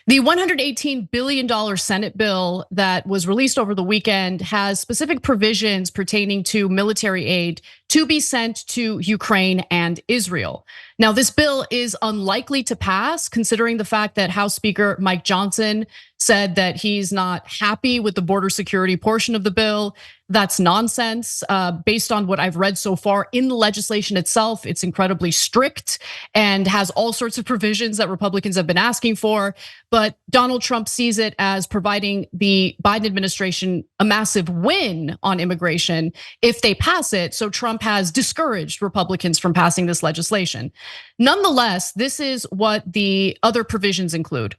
The $118 billion Senate bill that was released over the weekend has specific provisions pertaining to military aid to be sent to Ukraine and Israel. Now, this bill is unlikely to pass, considering the fact that House Speaker Mike Johnson said that he's not happy with the border security portion of the bill. That's nonsense. Based on what I've read so far in the legislation itself, it's incredibly strict and has all sorts of provisions that Republicans have been asking for. But Donald Trump sees it as providing the Biden administration a massive win on immigration if they pass it. So Trump has discouraged Republicans from passing this legislation. Nonetheless, this is what the other provisions include.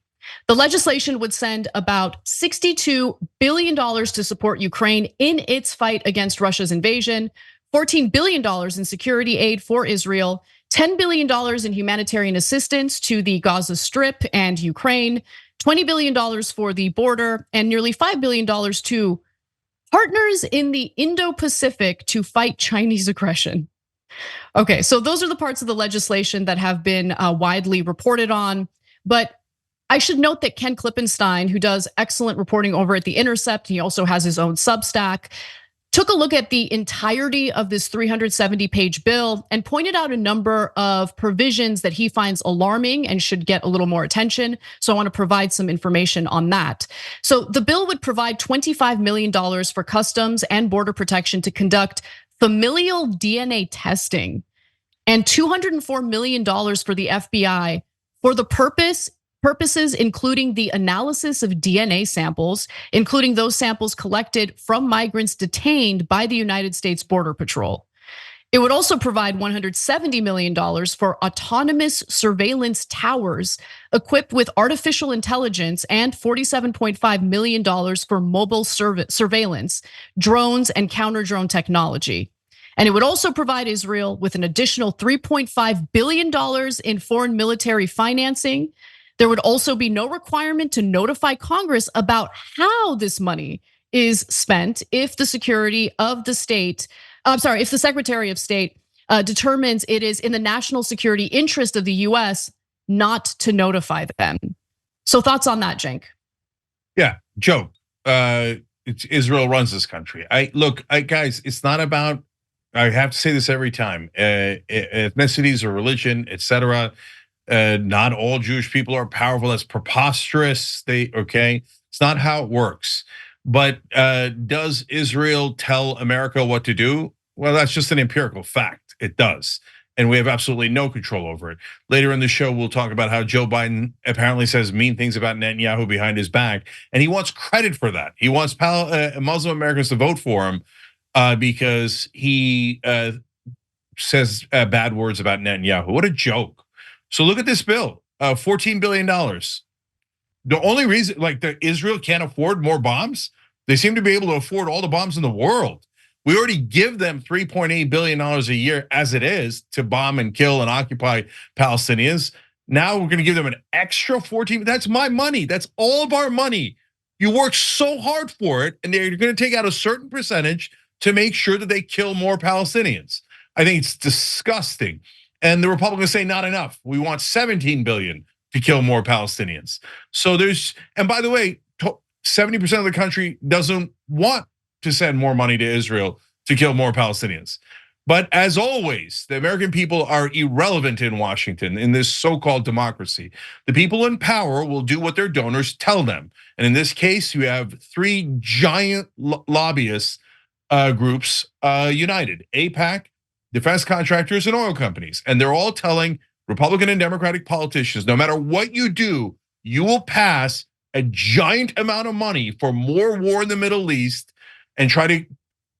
The legislation would send about $62 billion to support Ukraine in its fight against Russia's invasion, $14 billion in security aid for Israel, $10 billion in humanitarian assistance to the Gaza Strip and Ukraine, $20 billion for the border, and nearly $5 billion to partners in the Indo-Pacific to fight Chinese aggression. Okay, so those are the parts of the legislation that have been widely reported on. But I should note that Ken Klippenstein, who does excellent reporting over at The Intercept, he also has his own Substack, took a look at the entirety of this 370-page bill and pointed out a number of provisions that he finds alarming and should get a little more attention. So I want to provide some information on that. So the bill would provide $25 million for Customs and Border Protection to conduct familial DNA testing and $204 million for the FBI for the purposes including the analysis of DNA samples, including those samples collected from migrants detained by the United States Border Patrol. It would also provide $170 million for autonomous surveillance towers equipped with artificial intelligence and $47.5 million for mobile surveillance, drones, and counter-drone technology. And it would also provide Israel with an additional $3.5 billion in foreign military financing. There would also be no requirement to notify Congress about how this money is spent if the Secretary of State determines it is in the national security interest of the US not to notify them. So thoughts on that, Cenk? Yeah, Joe, Israel runs this country. Guys, it's not about, I have to say this every time, ethnicities or religion, etc. Not all Jewish people are powerful. That's preposterous. It's not how it works. But does Israel tell America what to do? Well, that's just an empirical fact. It does. And we have absolutely no control over it. Later in the show, we'll talk about how Joe Biden apparently says mean things about Netanyahu behind his back. And he wants credit for that. He wants Muslim Americans to vote for him because he says bad words about Netanyahu. What a joke. So look at this bill, $14 billion. The only reason, Israel can't afford more bombs, they seem to be able to afford all the bombs in the world. We already give them $3.8 billion a year as it is to bomb and kill and occupy Palestinians. Now we're gonna give them an extra 14, that's my money, that's all of our money. You work so hard for it, and they're gonna take out a certain percentage to make sure that they kill more Palestinians. I think it's disgusting. And the Republicans say not enough. We want 17 billion to kill more Palestinians. So and by the way, 70% of the country doesn't want to send more money to Israel to kill more Palestinians. But as always, the American people are irrelevant in Washington in this so-called democracy. The people in power will do what their donors tell them. And in this case, you have three giant lobbyist groups united: AIPAC, defense contractors, and oil companies. And they're all telling Republican and Democratic politicians, no matter what you do, you will pass a giant amount of money for more war in the Middle East and try to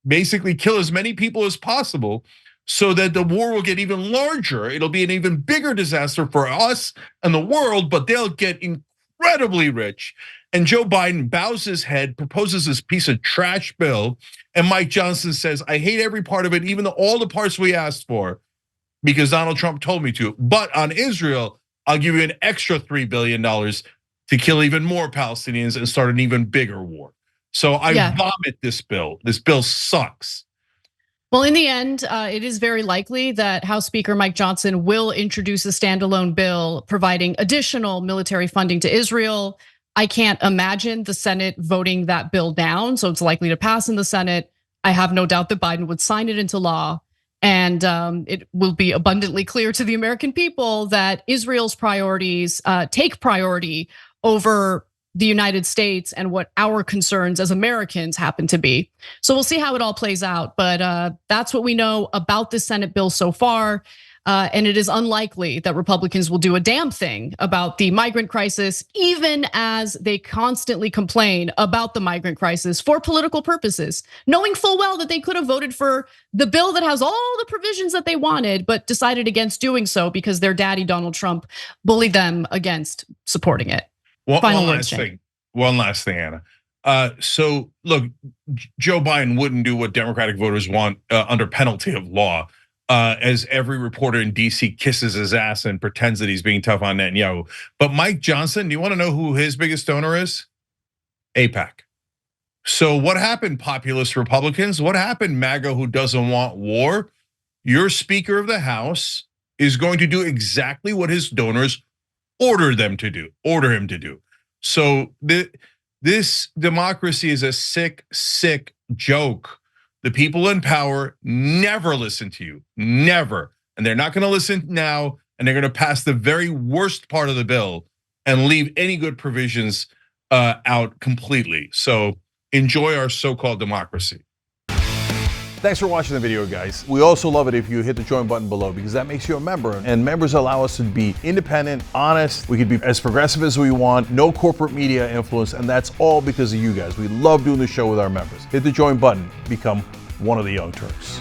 basically kill as many people as possible so that the war will get even larger. It'll be an even bigger disaster for us and the world, but they'll get incredibly rich. And Joe Biden bows his head, proposes this piece of trash bill, and Mike Johnson says, I hate every part of it, even all the parts we asked for, because Donald Trump told me to. But on Israel, I'll give you an extra $3 billion to kill even more Palestinians and start an even bigger war. So I vomit this bill. This bill sucks. Well, in the end, it is very likely that House Speaker Mike Johnson will introduce a standalone bill providing additional military funding to Israel. I can't imagine the Senate voting that bill down, so it's likely to pass in the Senate. I have no doubt that Biden would sign it into law. And it will be abundantly clear to the American people that Israel's priorities take priority over the United States and what our concerns as Americans happen to be. So we'll see how it all plays out. But that's what we know about the Senate bill so far. And it is unlikely that Republicans will do a damn thing about the migrant crisis, even as they constantly complain about the migrant crisis for political purposes, knowing full well that they could have voted for the bill that has all the provisions that they wanted, but decided against doing so because their daddy, Donald Trump, bullied them against supporting it. One last thing, Ana. So look, Joe Biden wouldn't do what Democratic voters want under penalty of law. As every reporter in DC kisses his ass and pretends that he's being tough on Netanyahu. But Mike Johnson, do you want to know who his biggest donor is? AIPAC. So what happened, populist Republicans? What happened, MAGA who doesn't want war? Your Speaker of the House is going to do exactly what his donors order him to do. So this democracy is a sick, sick joke. The people in power never listen to you, never. And they're not gonna listen now, and they're gonna pass the very worst part of the bill and leave any good provisions out completely. So enjoy our so-called democracy. Thanks for watching the video, guys. We also love it if you hit the join button below, because that makes you a member, and members allow us to be independent, honest. We can be as progressive as we want, no corporate media influence, and that's all because of you guys. We love doing the show with our members. Hit the join button, become one of the Young Turks.